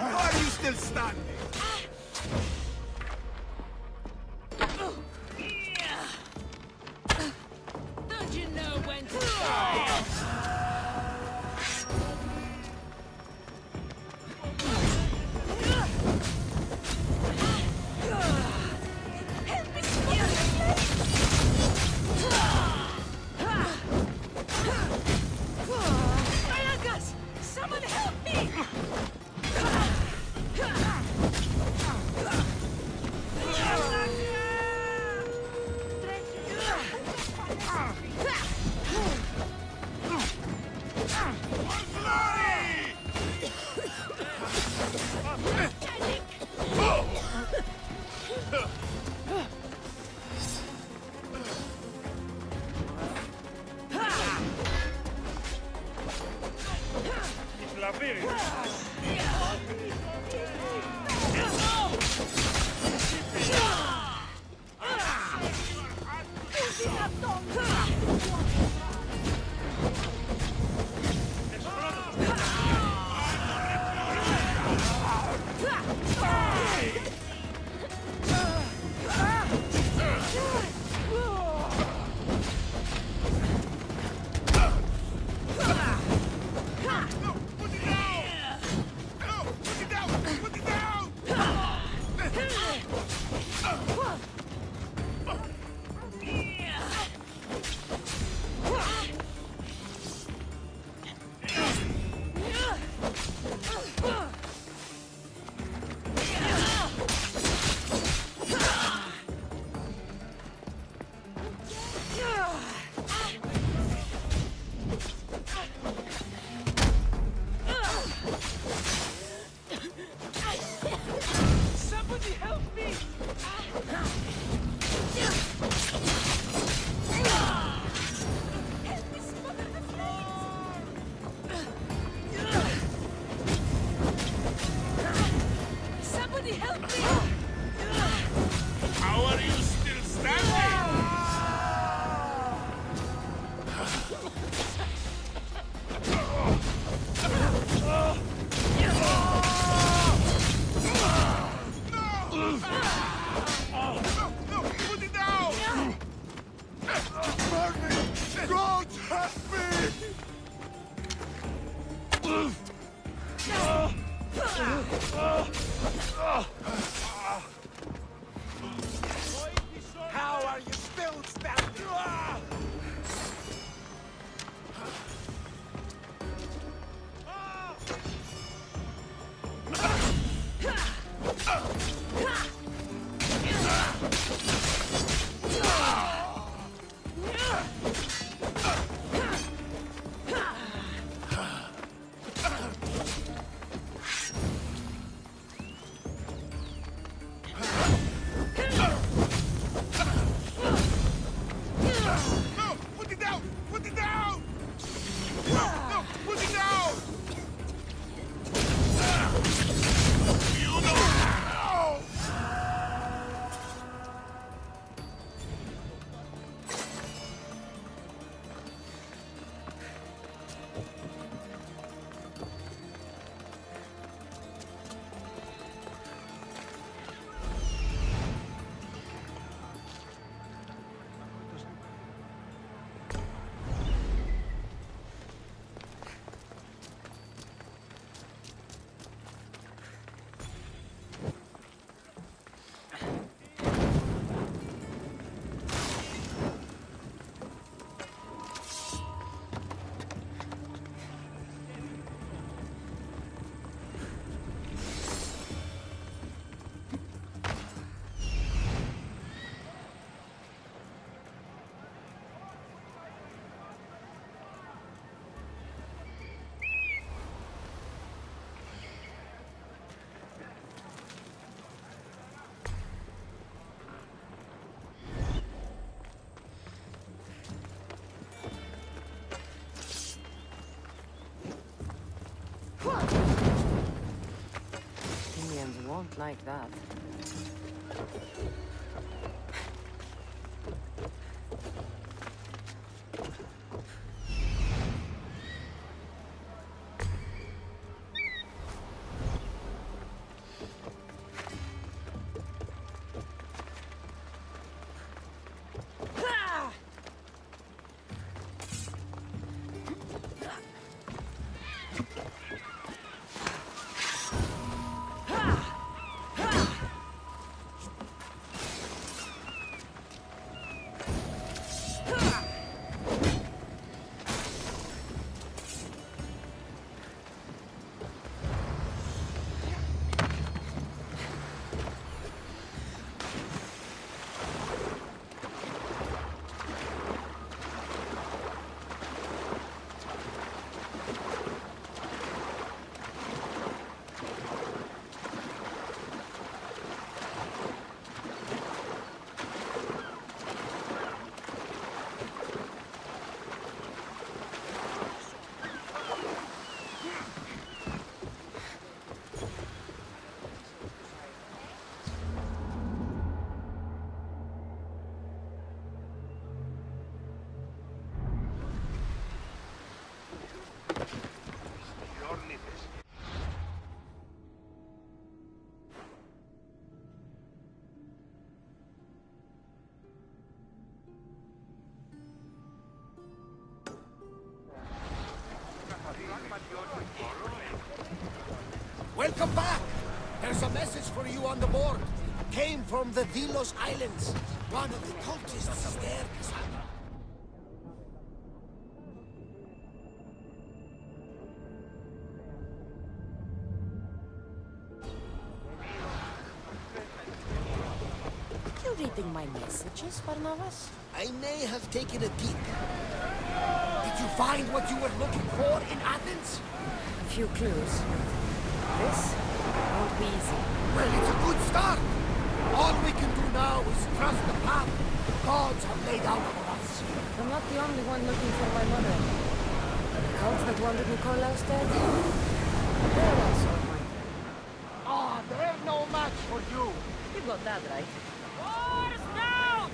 Why are you still standing? Don't you know when to fire? Help me! Malagas! Someone help me! Somebody help me! Help me smother the flames! Somebody help me! How are you still standing? No, put it down! Burn me! God, help me! How are you still standing? won't like that. Welcome back! There's a message for you on the board. Came from the Delos Islands. One of the cultists is there, Cassandra. You reading my messages, Barnabas? I may have taken a peek. Did you find what you were looking for in Athens? A few clues. This won't be easy. Well, it's a good start. All we can do now is trust the path the gods have laid out for us. I'm not the only one looking for my mother. The cult that wanted Nikolaus dead? They're also mine. Ah, they're no match for you. You got that right. Wars now!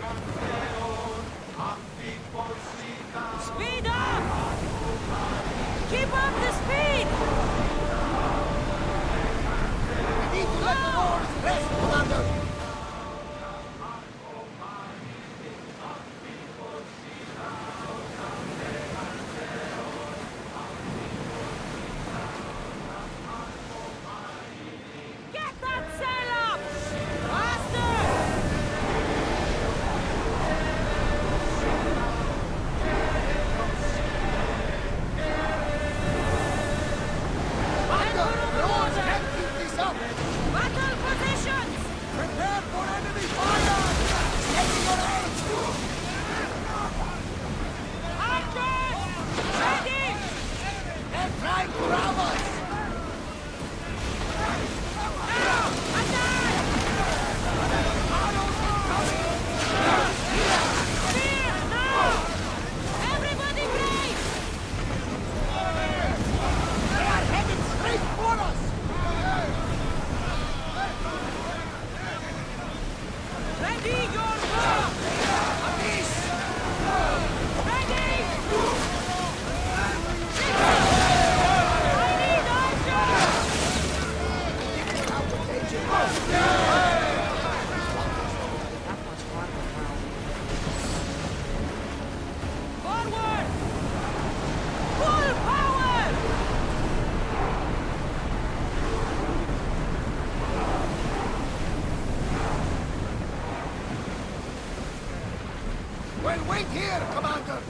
Speed up! Keep up the speed! We need to let the oars rest, Commander! Get that sail up! Faster! Commander, the oars can't keep this up! Battle positions! Prepare for enemy fire! Steady your arms! Archers! Ready! They're trying to rob us! Now! Attack! Spear! Now! Everybody brave! They are headed straight for us! Ready your bow! Amis! Ready! I need archers! Out of danger! That much harder now. Forward! Full power! Well, wait here, Commander!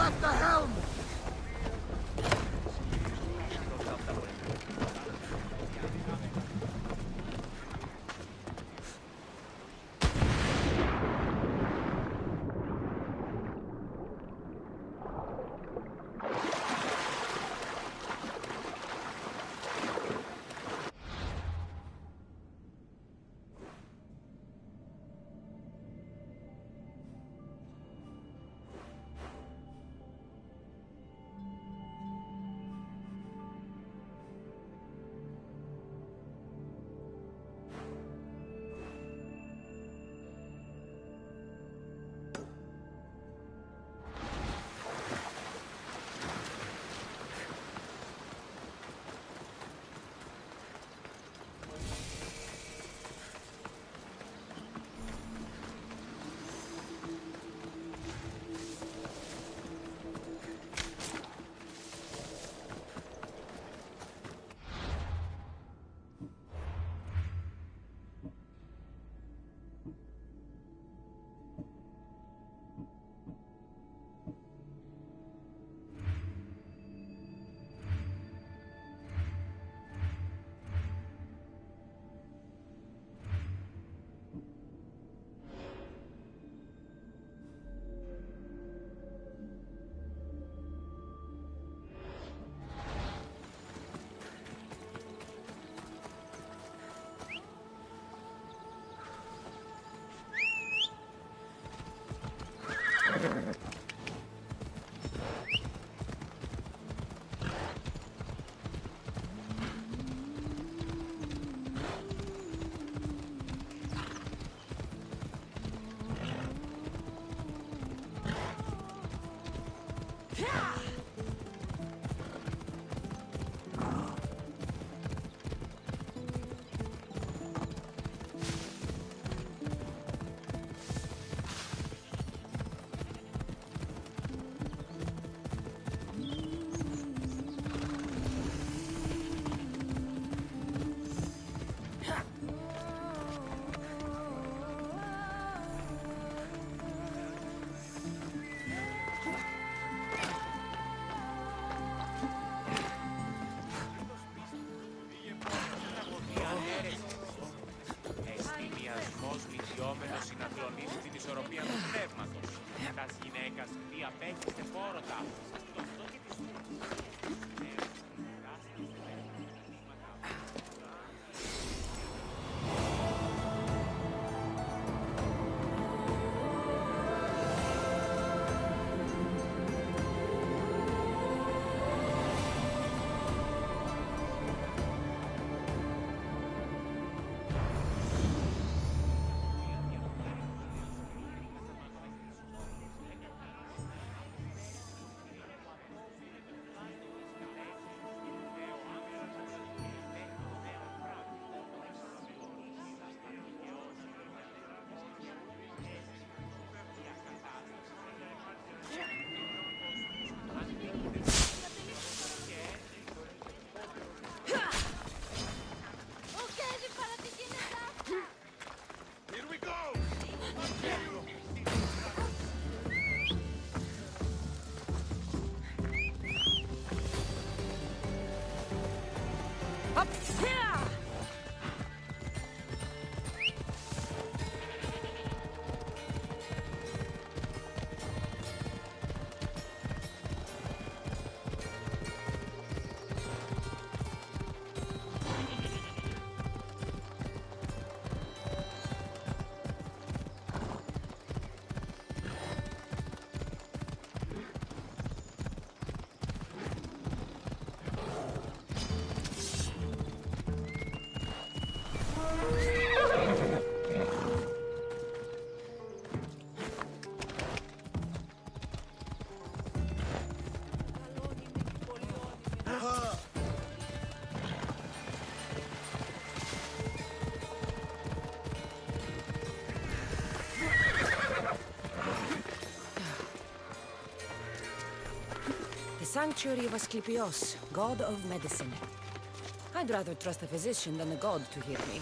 at the helm! Λυσιόμενος συναθλονίζει την ισορροπία του πνεύματος. Τας γυναίκας διαπέχεστε πόρο τάφος. The sanctuary of Asclepios, god of medicine. I'd rather trust a physician than a god to heal me.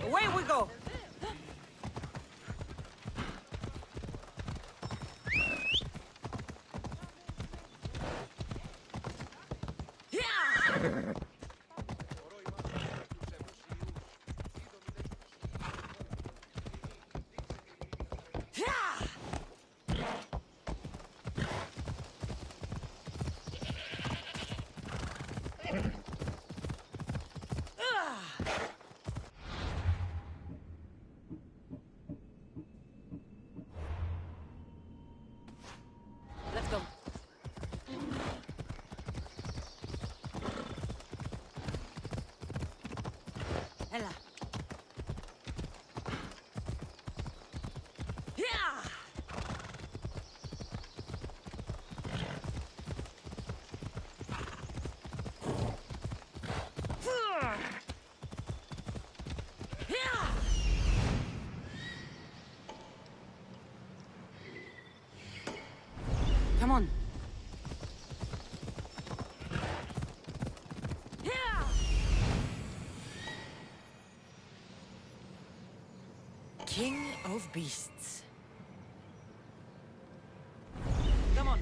Away we go! Let's go. Ella. Come on. King of Beasts. Come on.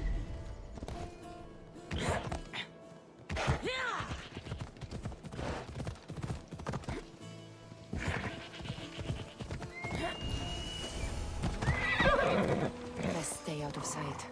Best stay out of sight.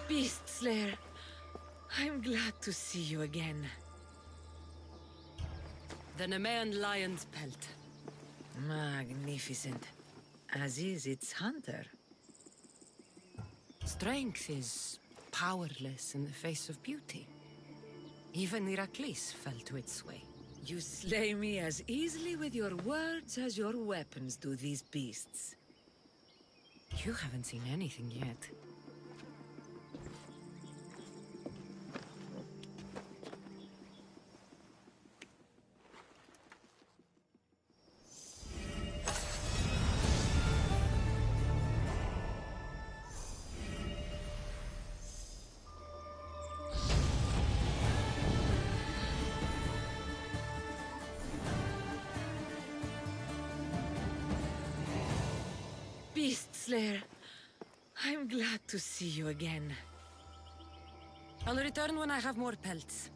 Beast Slayer, I'm glad to see you again. The Nemean lion's pelt. Magnificent. As is its hunter. Strength is powerless in the face of beauty. Even Heracles fell to its sway. You slay me as easily with your words as your weapons do these beasts. You haven't seen anything yet. Beast Slayer, I'm glad to see you again. I'll return when I have more pelts.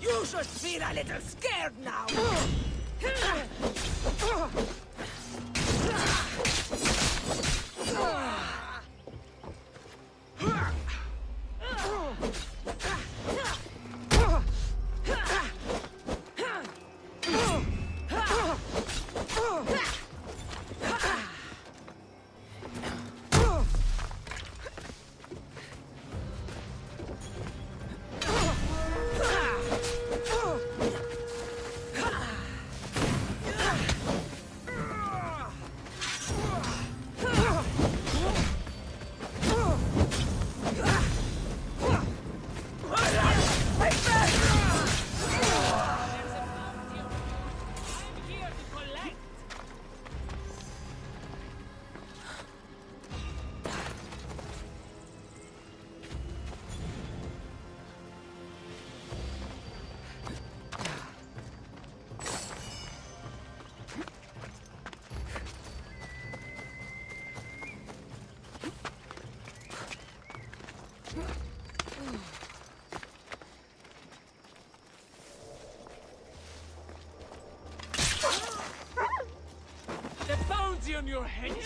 You should feel a little scared now! The bounty on your head!